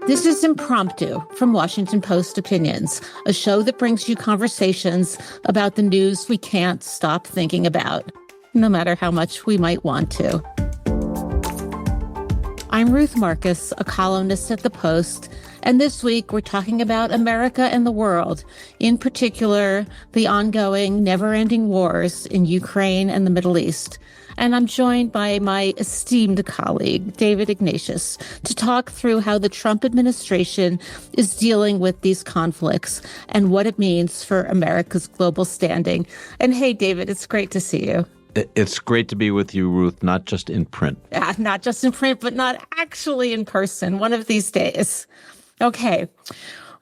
This is Impromptu from Washington Post Opinions, a show that brings you conversations about the news we can't stop thinking about, no matter how much we might want to. I'm Ruth Marcus, a columnist at the Post, and this week we're talking about America and the world, in particular, the ongoing, never-ending wars in Ukraine and the Middle East. And I'm joined by my esteemed colleague, David Ignatius, to talk through how the Trump administration is dealing with these conflicts and what it means for America's global standing. And hey, David, it's great to see you. It's great to be with you, Ruth, not just in print. Not just in print, but not actually in person, one of these days. Okay.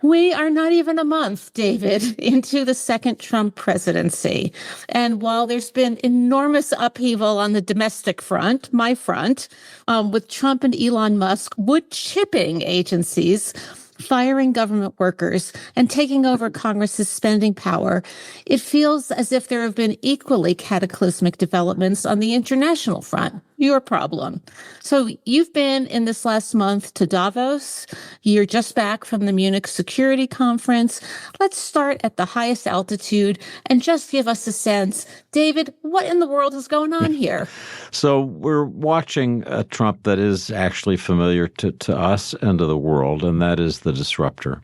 We are not even a month, David, into the second Trump presidency. And while there's been enormous upheaval on the domestic front, my front, with Trump and Elon Musk wood chipping agencies, firing government workers, and taking over Congress's spending power, it feels as if there have been equally cataclysmic developments on the international front. Your problem. So you've been in this last month to Davos. You're just back from the Munich Security Conference. Let's start at the highest altitude and just give us a sense. David, what in the world is going on here? So we're watching a Trump that is actually familiar to us and to the world, and that is the disruptor.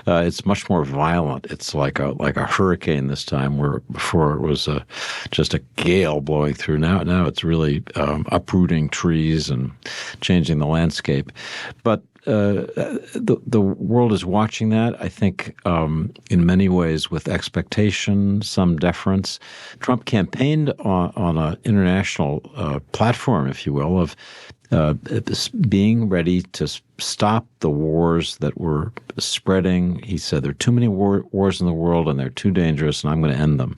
It's much more violent. It's like a hurricane this time, where before it was just a gale blowing through. Now it's really uprooting trees and changing the landscape. But the world is watching that, I think, in many ways with expectation, some deference. Trump campaigned on an international platform, if you will, of being ready to stop the wars that were spreading. He said there are too many wars in the world and they're too dangerous, and I'm going to end them.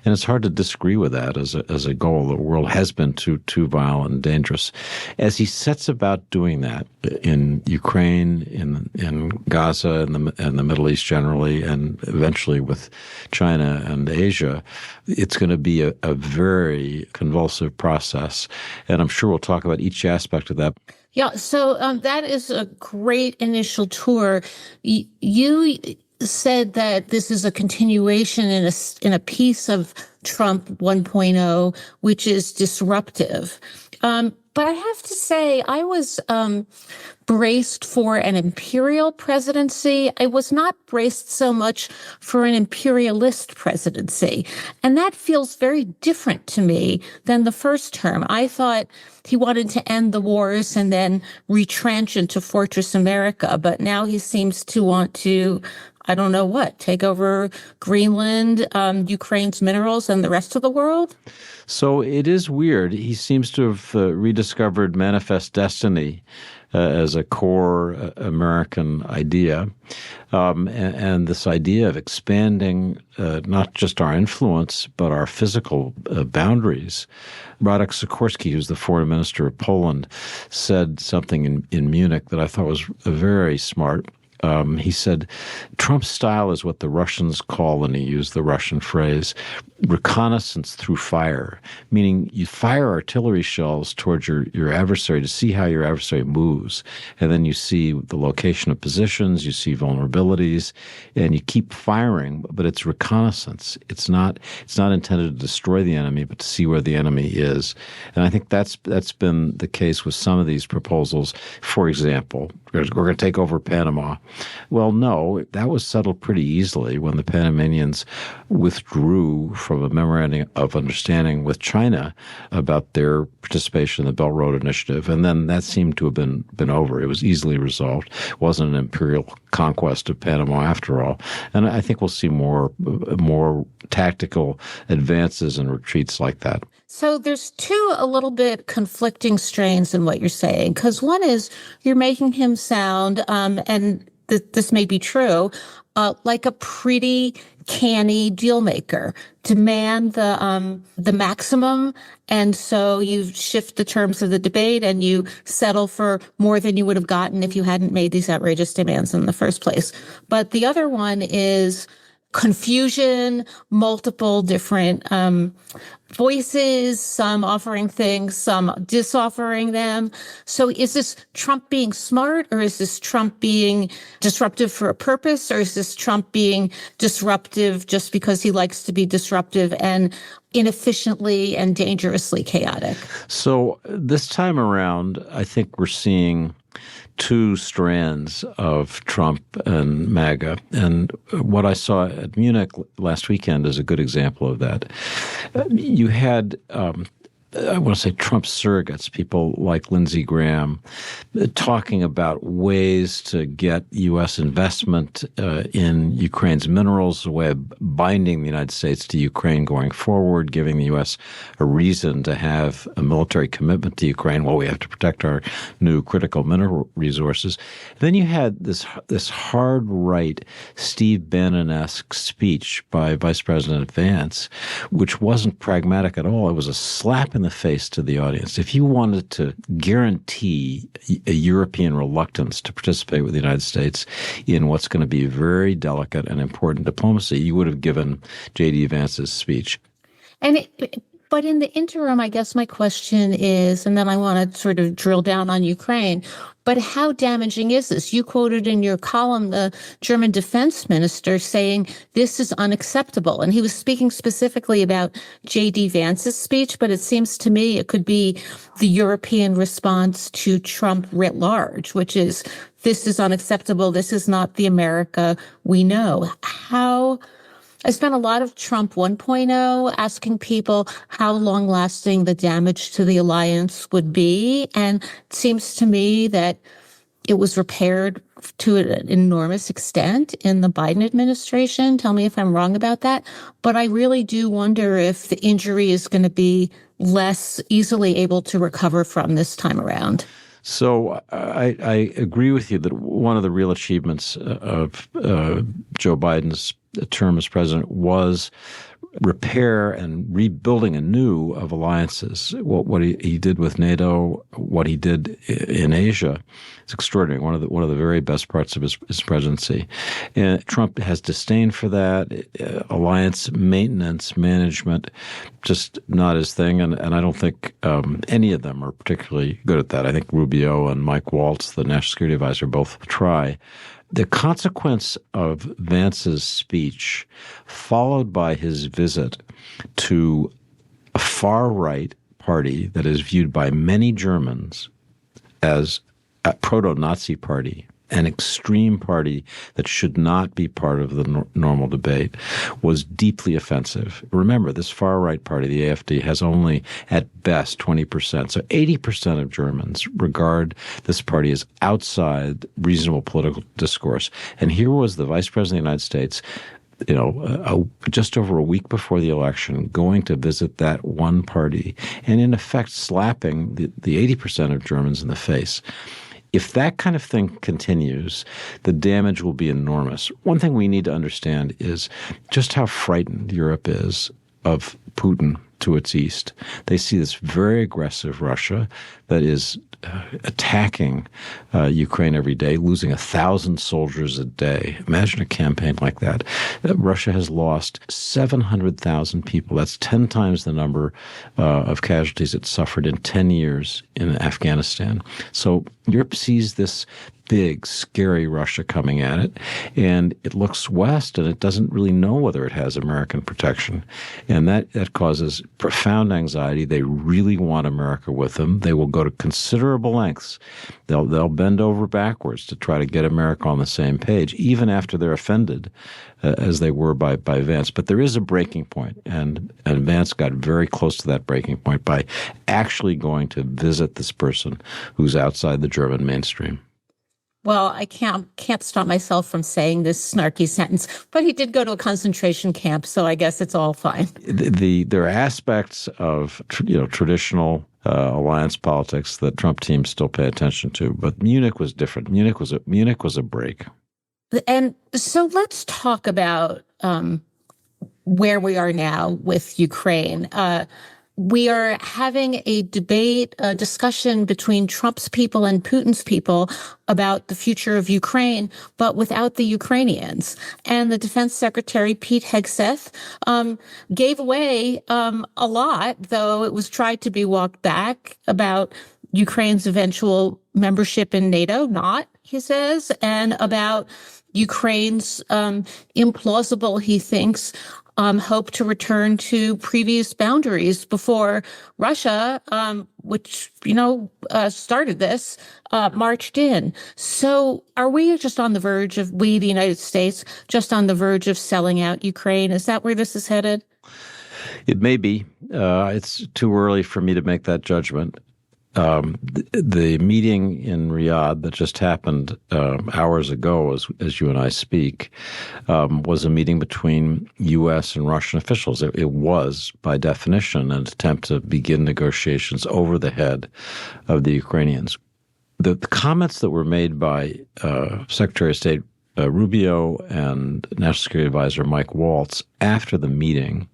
And it's hard to disagree with that as a goal. The world has been too violent and dangerous. As he sets about doing that in Ukraine, in Gaza, and the Middle East generally, and eventually with China and Asia, it's going to be a very convulsive process. And I'm sure we'll talk about each aspect of that. Yeah, so that is a great initial tour. You said that this is a continuation in a piece of Trump 1.0, which is disruptive. But I have to say, I was braced for an imperial presidency. I was not braced so much for an imperialist presidency. And that feels very different to me than the first term. I thought he wanted to end the wars and then retrench into Fortress America. But now he seems to want to, I don't know what, take over Greenland, Ukraine's minerals, and the rest of the world? So it is weird. He seems to have rediscovered manifest destiny as a core American idea. And this idea of expanding not just our influence, but our physical boundaries. Radek Sikorski, who's the foreign minister of Poland, said something in Munich that I thought was very smart. He said, Trump's style is what the Russians call, and he used the Russian phrase, reconnaissance through fire, meaning you fire artillery shells towards your adversary to see how your adversary moves. And then you see the location of positions, you see vulnerabilities, and you keep firing, but it's reconnaissance. It's not intended to destroy the enemy, but to see where the enemy is. And I think that's been the case with some of these proposals. For example, we're going to take over Panama. Well, no, that was settled pretty easily when the Panamanians withdrew from a memorandum of understanding with China about their participation in the Belt Road Initiative. And then that seemed to have been over. It was easily resolved. It wasn't an imperial conquest of Panama after all. And I think we'll see more tactical advances and retreats like that. So there's two a little bit conflicting strains in what you're saying, because one is you're making him sound, and this may be true, like a pretty canny deal maker, demand the maximum, and so you shift the terms of the debate and you settle for more than you would have gotten if you hadn't made these outrageous demands in the first place. But the other one is confusion, multiple different voices, some offering things, some disoffering them. So is this Trump being smart, or is this Trump being disruptive for a purpose, or is this Trump being disruptive just because he likes to be disruptive and inefficiently and dangerously chaotic? So this time around, I think we're seeing two strands of Trump and MAGA. And what I saw at Munich last weekend is a good example of that. You had, I want to say, Trump surrogates, people like Lindsey Graham, talking about ways to get U.S. investment in Ukraine's minerals, a way of binding the United States to Ukraine going forward, giving the U.S. a reason to have a military commitment to Ukraine while we have to protect our new critical mineral resources. Then you had this hard right Steve Bannon-esque speech by Vice President Vance, which wasn't pragmatic at all. It was a slap in the face to the audience. If you wanted to guarantee a European reluctance to participate with the United States in what's going to be very delicate and important diplomacy, you would have given J.D. Vance's speech. But in the interim, I guess my question is, and then I want to sort of drill down on Ukraine, but how damaging is this? You quoted in your column the German defense minister saying this is unacceptable. And he was speaking specifically about J.D. Vance's speech, but it seems to me it could be the European response to Trump writ large, which is this is unacceptable. This is not the America we know. I spent a lot of Trump 1.0 asking people how long-lasting the damage to the alliance would be. And it seems to me that it was repaired to an enormous extent in the Biden administration. Tell me if I'm wrong about that. But I really do wonder if the injury is going to be less easily able to recover from this time around. So I agree with you that one of the real achievements of Joe Biden's term as president was repair and rebuilding anew of alliances. What he did with NATO, what he did in Asia, it's extraordinary. One of the very best parts of his presidency. And Trump has disdain for that. Alliance maintenance, management, just not his thing. And I don't think any of them are particularly good at that. I think Rubio and Mike Waltz, the national security advisor, both try. The consequence of Vance's speech, followed by his visit to a far-right party that is viewed by many Germans as a proto-Nazi party, an extreme party that should not be part of the normal debate, was deeply offensive. Remember, this far-right party, the AfD, has only at best 20%. So 80% of Germans regard this party as outside reasonable political discourse. And here was the Vice President of the United States, just over a week before the election, going to visit that one party and in effect slapping the 80% of Germans in the face. If that kind of thing continues, the damage will be enormous. One thing we need to understand is just how frightened Europe is of Putin to its east. They see this very aggressive Russia that is attacking Ukraine every day, losing 1,000 soldiers a day. Imagine a campaign like that. Russia has lost 700,000 people. That's 10 times the number of casualties it suffered in 10 years in Afghanistan. So Europe sees this big, scary Russia coming at it, and it looks west, and it doesn't really know whether it has American protection. And that causes profound anxiety. They really want America with them. They will go to considerable lengths. They'll bend over backwards to try to get America on the same page, even after they're offended, as they were by Vance. But there is a breaking point, and Vance got very close to that breaking point by actually going to visit this person who's outside the German mainstream. Well, I can't stop myself from saying this snarky sentence, but he did go to a concentration camp, so I guess it's all fine. There are aspects of traditional alliance politics that Trump teams still pay attention to, but Munich was different. Munich was a break. And so let's talk about where we are now with Ukraine. we are having a debate, a discussion between Trump's people and Putin's people about the future of Ukraine, but without the Ukrainians. And the Defense Secretary, Pete Hegseth, gave away a lot, though it was tried to be walked back, about Ukraine's eventual membership in NATO, not, he says, and about Ukraine's implausible, he thinks, hope to return to previous boundaries before Russia, which, started this, marched in. So are we just on the verge of, we, the United States, just on the verge of selling out Ukraine? Is that where this is headed? It may be. It's too early for me to make that judgment. The meeting in Riyadh that just happened hours ago, as you and I speak, was a meeting between U.S. and Russian officials. It was, by definition, an attempt to begin negotiations over the head of the Ukrainians. The comments that were made by Secretary of State Rubio and National Security Advisor Mike Waltz after the meeting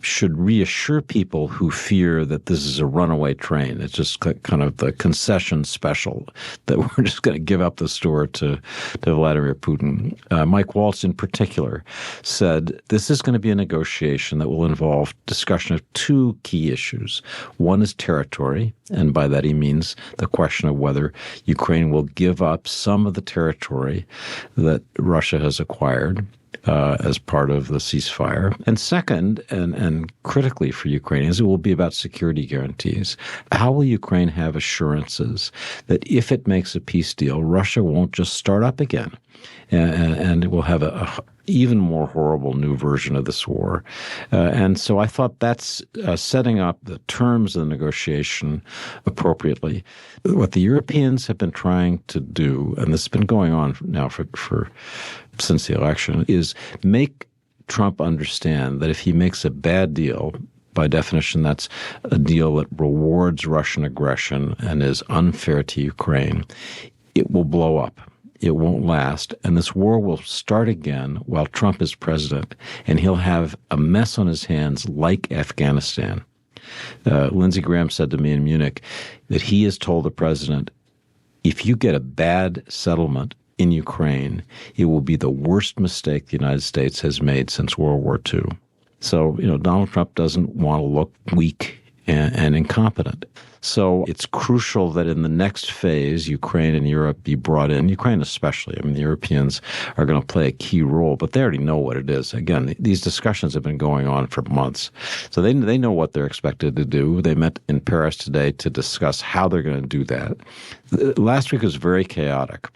should reassure people who fear that this is a runaway train. It's just kind of the concession special that we're just going to give up the store to Vladimir Putin. Mike Waltz in particular said this is going to be a negotiation that will involve discussion of two key issues. One is territory, and by that he means the question of whether Ukraine will give up some of the territory that Russia has acquired as part of the ceasefire. And second, and critically for Ukrainians, it will be about security guarantees. How will Ukraine have assurances that if it makes a peace deal, Russia won't just start up again? And it will have a even more horrible new version of this war. And so I thought that's setting up the terms of the negotiation appropriately. What the Europeans have been trying to do, and this has been going on now for since the election, is make Trump understand that if he makes a bad deal, by definition, that's a deal that rewards Russian aggression and is unfair to Ukraine, it will blow up. It won't last, and this war will start again while Trump is president, and he'll have a mess on his hands like Afghanistan. Lindsey Graham said to me in Munich that he has told the president, if you get a bad settlement in Ukraine, it will be the worst mistake the United States has made since World War II. So, Donald Trump doesn't want to look weak and incompetent. So it's crucial that in the next phase, Ukraine and Europe be brought in, Ukraine especially. I mean, the Europeans are going to play a key role, but they already know what it is. Again, these discussions have been going on for months. So they know what they're expected to do. They met in Paris today to discuss how they're going to do that. Last week was very chaotic.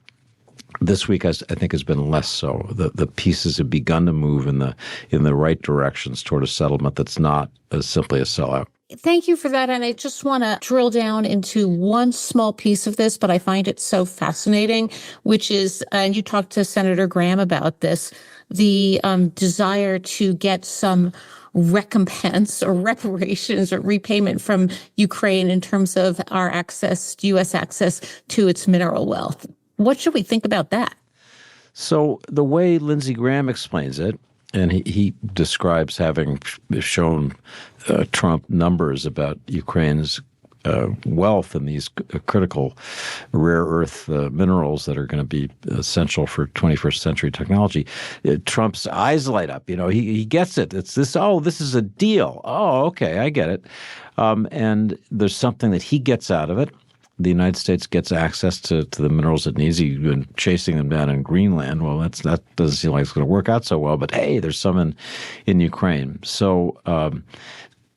This week, I think, has been less so. The pieces have begun to move in the right directions toward a settlement that's not as simply a sellout. Thank you for that. And I just want to drill down into one small piece of this, but I find it so fascinating, which is, and you talked to Senator Graham about this, the desire to get some recompense or reparations or repayment from Ukraine in terms of our access, U.S. access to its mineral wealth. What should we think about that? So the way Lindsey Graham explains it, and he describes having shown Trump numbers about Ukraine's wealth in these critical rare earth minerals that are going to be essential for 21st century technology. Trump's eyes light up. He gets it. It's this, this is a deal. Oh, okay, I get it. And there's something that he gets out of it. The United States gets access to the minerals it needs. He's been chasing them down in Greenland. Well, that doesn't seem like it's going to work out so well. But hey, there's some in Ukraine. So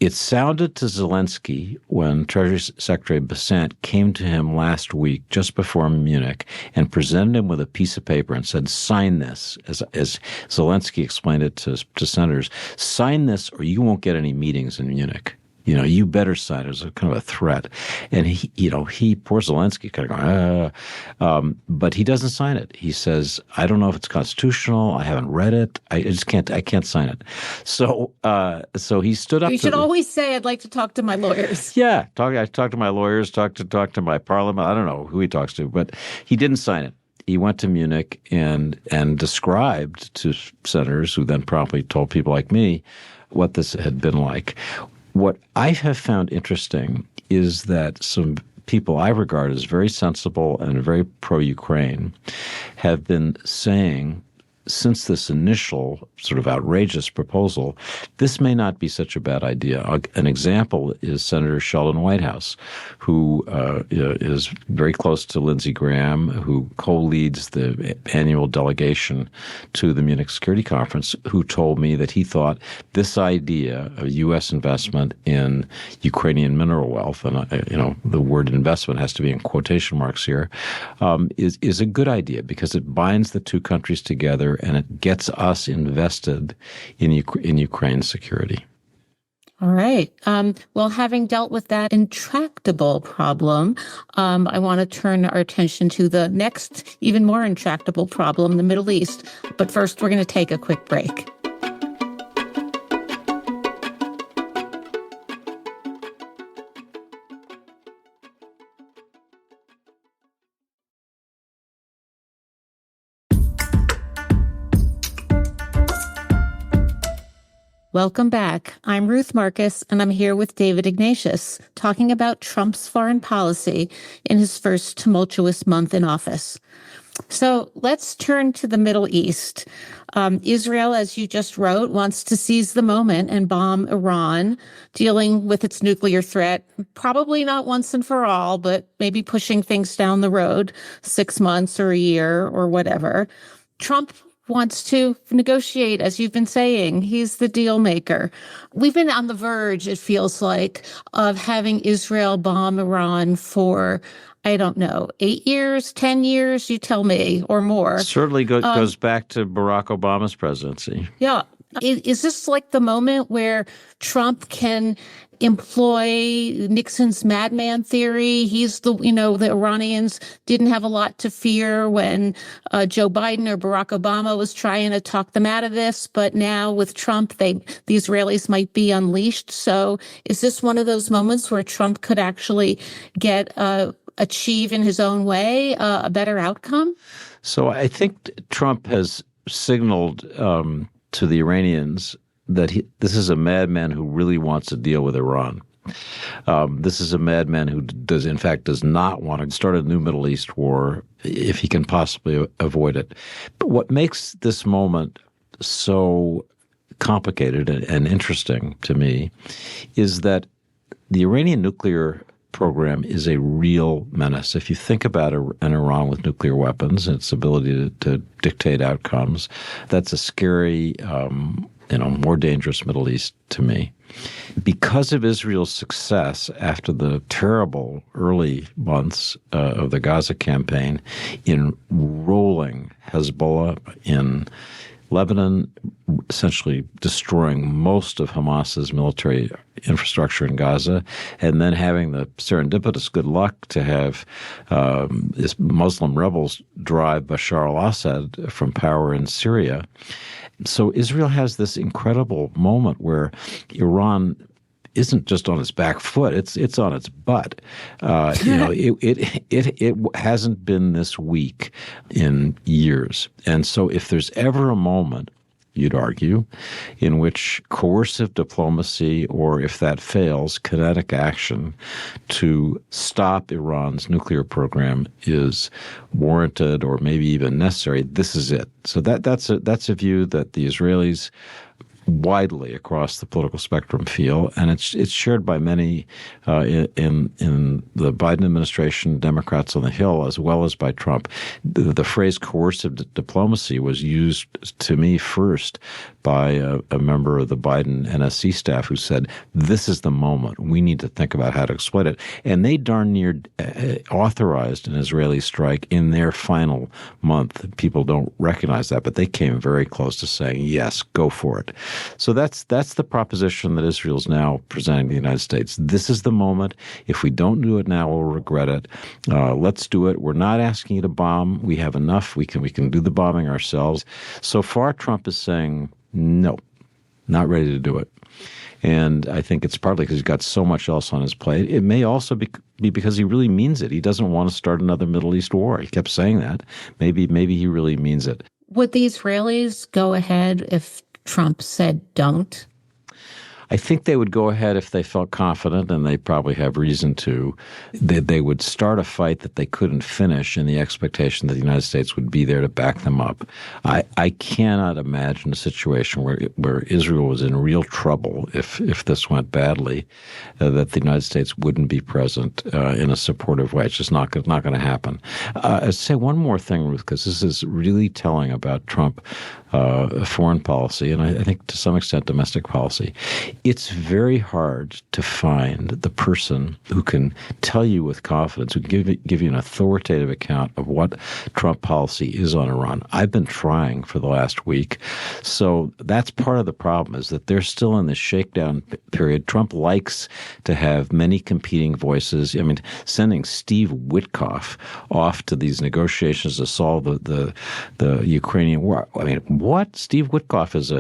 it sounded to Zelensky when Treasury Secretary Besant came to him last week, just before Munich, and presented him with a piece of paper and said, sign this. As Zelensky explained it to senators, sign this or you won't get any meetings in Munich. You better sign it as a kind of a threat. And poor Zelensky kind of going, but he doesn't sign it. He says, I don't know if it's constitutional. I haven't read it. I can't sign it. So he stood up. You should always say, I'd like to talk to my lawyers. Yeah. I talked to my lawyers, talk to my parliament. I don't know who he talks to, but he didn't sign it. He went to Munich and described to senators, who then promptly told people like me what this had been like. What I have found interesting is that some people I regard as very sensible and very pro-Ukraine have been saying, since this initial sort of outrageous proposal, this may not be such a bad idea. An example is Senator Sheldon Whitehouse, who is very close to Lindsey Graham, who co-leads the annual delegation to the Munich Security Conference, who told me that he thought this idea of U.S. investment in Ukrainian mineral wealth, and the word investment has to be in quotation marks here, is a good idea because it binds the two countries together and it gets us invested in Ukraine's security. All right. Well, having dealt with that intractable problem, I want to turn our attention to the next, even more intractable problem, the Middle East. But first, we're going to take a quick break. Welcome back. I'm Ruth Marcus, and I'm here with David Ignatius, talking about Trump's foreign policy in his first tumultuous month in office. So let's turn to the Middle East. Israel, as you just wrote, wants to seize the moment and bomb Iran, dealing with its nuclear threat, probably not once and for all, but maybe pushing things down the road 6 months or a year or whatever. Trump wants to negotiate, as you've been saying. He's the deal maker. We've been on the verge, it feels like, of having Israel bomb Iran for, I don't know, 8 years, 10 years, you tell me, or more. Certainly goes back to Barack Obama's presidency. Yeah. Is this like the moment where Trump can employ Nixon's madman theory? He's the Iranians didn't have a lot to fear when Joe Biden or Barack Obama was trying to talk them out of this. But now with Trump, the Israelis might be unleashed. So is this one of those moments where Trump could actually achieve in his own way a better outcome? So I think Trump has signaled to the Iranians that this is a madman who really wants to deal with Iran. This is a madman who does not want to start a new Middle East war if he can possibly avoid it. But what makes this moment so complicated and interesting to me is that the Iranian nuclear program is a real menace. If you think about an Iran with nuclear weapons and its ability to dictate outcomes, that's a scary more dangerous Middle East to me. Because of Israel's success after the terrible early months of the Gaza campaign in rolling Hezbollah in Lebanon, essentially destroying most of Hamas's military infrastructure in Gaza, and then having the serendipitous good luck to have Muslim rebels drive Bashar al-Assad from power in Syria. So Israel has this incredible moment where Iran isn't just on its back foot; it's on its butt. It hasn't been this weak in years, and so if there's ever a moment, you'd argue, in which coercive diplomacy, or if that fails, kinetic action to stop Iran's nuclear program is warranted or maybe even necessary, this is it. So that's a view that the Israelis widely across the political spectrum feel, and it's shared by many in the Biden administration, Democrats on the Hill, as well as by Trump. The phrase coercive diplomacy was used to me first by a member of the Biden NSC staff who said, this is the moment. We need to think about how to exploit it. And they darn near authorized an Israeli strike in their final month. People don't recognize that, but they came very close to saying, yes, go for it. So that's the proposition that Israel's now presenting to the United States. This is the moment. If we don't do it now, we'll regret it. Let's do it. We're not asking you to bomb. We have enough. We can do the bombing ourselves. So far, Trump is saying, no, not ready to do it. And I think it's partly because he's got so much else on his plate. It may also be because he really means it. He doesn't want to start another Middle East war. He kept saying that. Maybe he really means it. Would the Israelis go ahead if Trump said don't? I think they would go ahead if they felt confident, and they probably have reason to. They would start a fight that they couldn't finish in the expectation that the United States would be there to back them up. I cannot imagine a situation where Israel was in real trouble if this went badly, that the United States wouldn't be present in a supportive way. It's just not going to happen. I'll say one more thing, Ruth, because this is really telling about Trump foreign policy, and I think to some extent domestic policy. It's very hard to find the person who can tell you with confidence, who can give you an authoritative account of what Trump policy is on Iran. I've been trying for the last week. So that's part of the problem, is that they're still in this shakedown period. Trump likes to have many competing voices. I mean, sending Steve Witkoff off to these negotiations to solve the Ukrainian war. I mean, what? Steve Witkoff is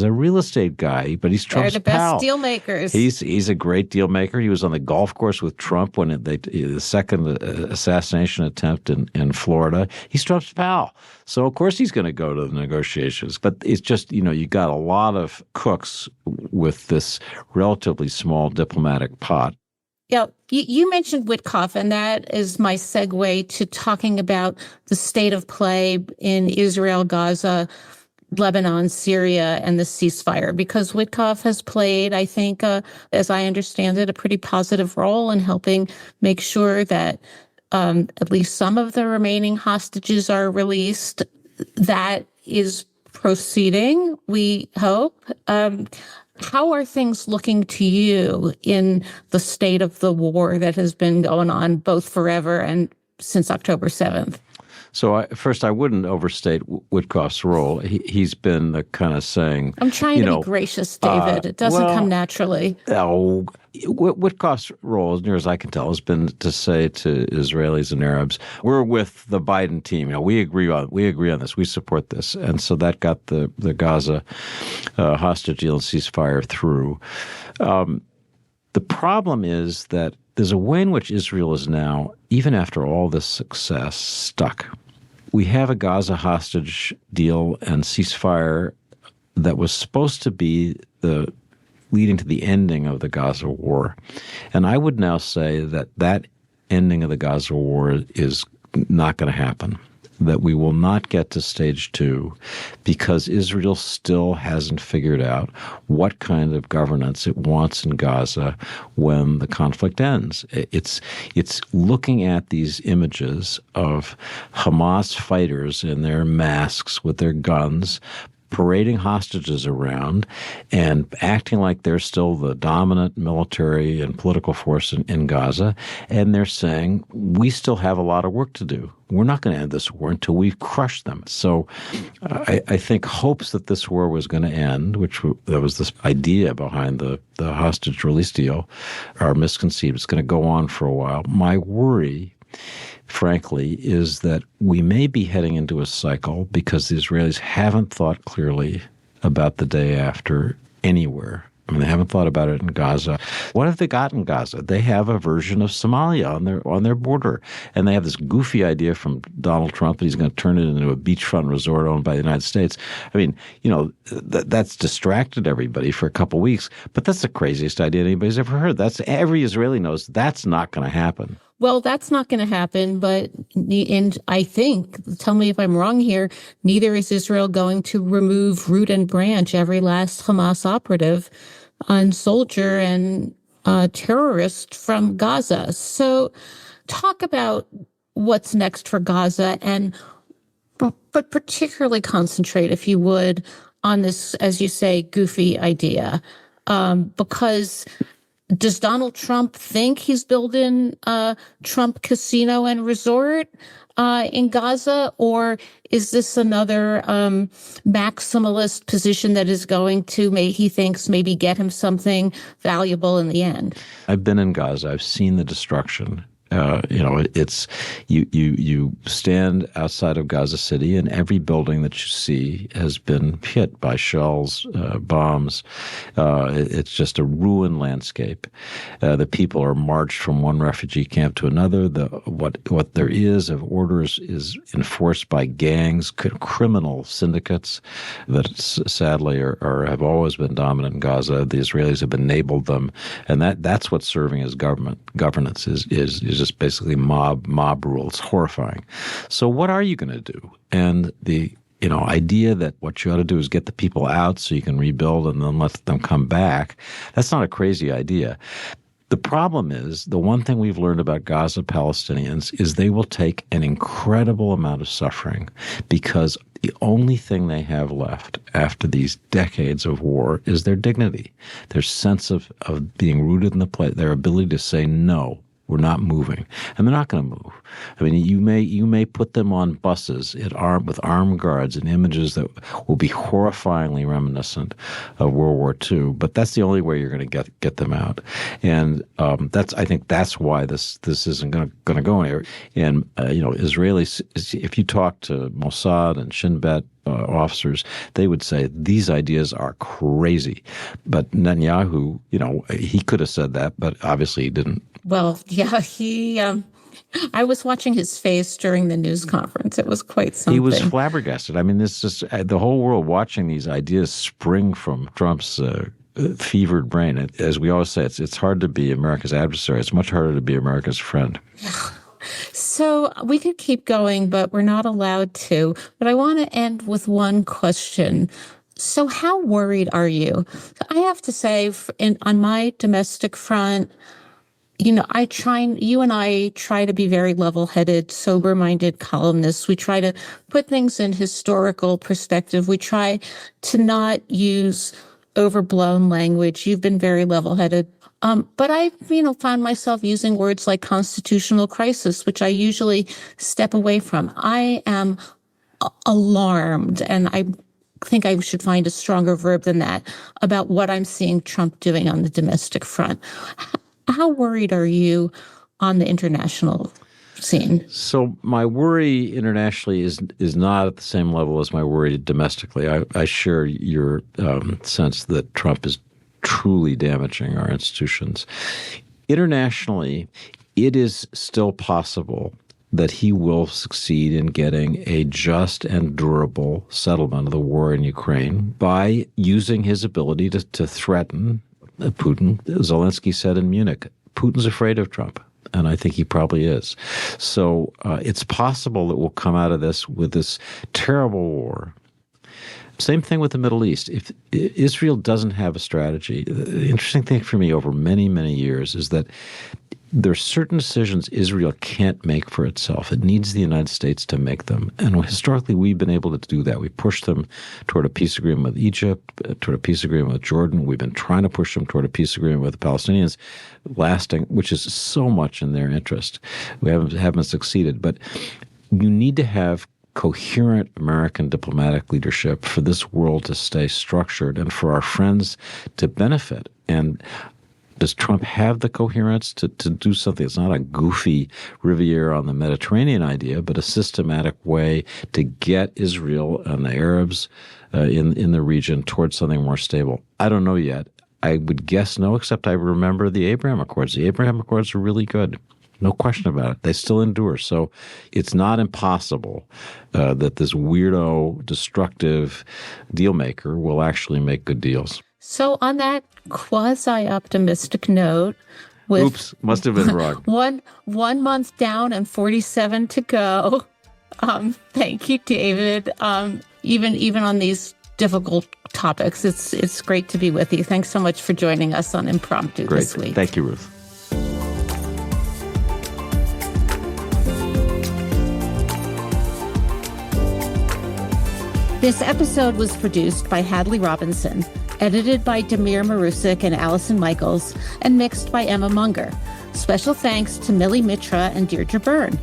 a real estate guy, but he's Trump's They're the best pal. deal makers. He's a great deal maker. He was on the golf course with Trump when the second assassination attempt in Florida. He's Trump's pal. So, of course, he's going to go to the negotiations. But it's just, you got a lot of cooks with this relatively small diplomatic pot. Yeah, you mentioned Witkoff, and that is my segue to talking about the state of play in Israel, Gaza, Lebanon, Syria, and the ceasefire, because Witkoff has played, I think, as I understand it, a pretty positive role in helping make sure that at least some of the remaining hostages are released. That is proceeding, we hope. How are things looking to you in the state of the war that has been going on both forever and since October 7th? So first, I wouldn't overstate Witkoff's role. He's been the kind of saying, I'm trying to be gracious, David. It doesn't come naturally. Witkoff's role, as near as I can tell, has been to say to Israelis and Arabs, "We're with the Biden team. We agree on this. We support this." And so that got the Gaza hostage deal and ceasefire through. The problem is that there's a way in which Israel is now, even after all this success, stuck. We have a Gaza hostage deal and ceasefire that was supposed to be leading to the ending of the Gaza war. And I would now say that ending of the Gaza war is not going to happen, that we will not get to stage 2 because Israel still hasn't figured out what kind of governance it wants in Gaza when the conflict ends. It's looking at these images of Hamas fighters in their masks with their guns, parading hostages around and acting like they're still the dominant military and political force in Gaza. And they're saying, we still have a lot of work to do. We're not going to end this war until we've crushed them. So I think hopes that this war was going to end, that was this idea behind the hostage release deal, are misconceived. It's going to go on for a while. My worry, frankly, is that we may be heading into a cycle because the Israelis haven't thought clearly about the day after anywhere. I mean, they haven't thought about it in Gaza. What have they got in Gaza? They have a version of Somalia on their border. And they have this goofy idea from Donald Trump that he's going to turn it into a beachfront resort owned by the United States. I mean, that's distracted everybody for a couple of weeks. But that's the craziest idea anybody's ever heard. Every Israeli knows that's not going to happen. Well, that's not going to happen, and I think, tell me if I'm wrong here, neither is Israel going to remove root and branch every last Hamas operative and soldier and terrorist from Gaza. So talk about what's next for Gaza, but particularly concentrate, if you would, on this, as you say, goofy idea, because does Donald Trump think he's building a Trump casino and resort in Gaza, or is this another maximalist position that is going to, he thinks, maybe get him something valuable in the end? I've been in Gaza. I've seen the destruction. It's you stand outside of Gaza City, and every building that you see has been hit by shells, bombs. It's just a ruined landscape. The people are marched from one refugee camp to another. What there is of orders is enforced by gangs, criminal syndicates that sadly have always been dominant in Gaza. The Israelis have enabled them, and that's what's serving as governance is just basically mob rule. It's horrifying. So what are you going to do? And the idea that what you ought to do is get the people out so you can rebuild and then let them come back, that's not a crazy idea. The problem is, the one thing we've learned about Gaza Palestinians is they will take an incredible amount of suffering, because the only thing they have left after these decades of war is their dignity, their sense of being rooted in the place, their ability to say no. We're not moving, and they're not going to move. I mean, you may put them on buses with armed guards and images that will be horrifyingly reminiscent of World War II, but that's the only way you're going to get them out. And I think that's why this isn't going to go anywhere. And Israelis, if you talk to Mossad and Shin Bet officers, they would say these ideas are crazy. But Netanyahu, he could have said that, but obviously he didn't. Well, yeah, I was watching his face during the news conference. It was quite something. He was flabbergasted. I mean, this is the whole world watching these ideas spring from Trump's fevered brain. As we always say, it's hard to be America's adversary. It's much harder to be America's friend. So we could keep going, but we're not allowed to. But I want to end with one question. So how worried are you? I have to say, on my domestic front, you and I try to be very level-headed, sober-minded columnists. We try to put things in historical perspective. We try to not use overblown language. You've been very level-headed. But I, found myself using words like constitutional crisis, which I usually step away from. I am alarmed, and I think I should find a stronger verb than that, about what I'm seeing Trump doing on the domestic front. How worried are you on the international scene? So my worry internationally is not at the same level as my worry domestically. I share your sense that Trump is truly damaging our institutions. Internationally, it is still possible that he will succeed in getting a just and durable settlement of the war in Ukraine by using his ability to threaten Putin. Zelensky said in Munich, Putin's afraid of Trump, and I think he probably is. So it's possible that we'll come out of this with this terrible war. Same thing with the Middle East. If Israel doesn't have a strategy, the interesting thing for me over many, many years is that there are certain decisions Israel can't make for itself. It needs the United States to make them. And historically, we've been able to do that. We pushed them toward a peace agreement with Egypt, toward a peace agreement with Jordan. We've been trying to push them toward a peace agreement with the Palestinians, lasting, which is so much in their interest. We haven't succeeded. But you need to have coherent American diplomatic leadership for this world to stay structured and for our friends to benefit. And does Trump have the coherence to do something? It's not a goofy Riviera on the Mediterranean idea, but a systematic way to get Israel and the Arabs in the region towards something more stable. I don't know yet. I would guess no, except I remember the Abraham Accords. The Abraham Accords are really good. No question about it. They still endure. So it's not impossible that this weirdo, destructive deal maker will actually make good deals. So on that quasi-optimistic note, with oops, must have been wrong. one month down and 47 to go. Thank you, David. Even on these difficult topics, it's great to be with you. Thanks so much for joining us on Impromptu this week. Thank you, Ruth. This episode was produced by Hadley Robinson, edited by Demir Marusik and Allison Michaels, and mixed by Emma Munger. Special thanks to Millie Mitra and Deirdre Byrne.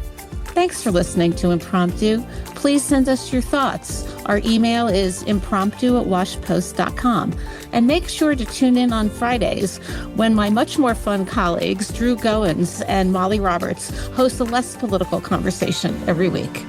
Thanks for listening to Impromptu. Please send us your thoughts. Our email is impromptu@washpost.com. And make sure to tune in on Fridays when my much more fun colleagues, Drew Goins and Molly Roberts, host a less political conversation every week.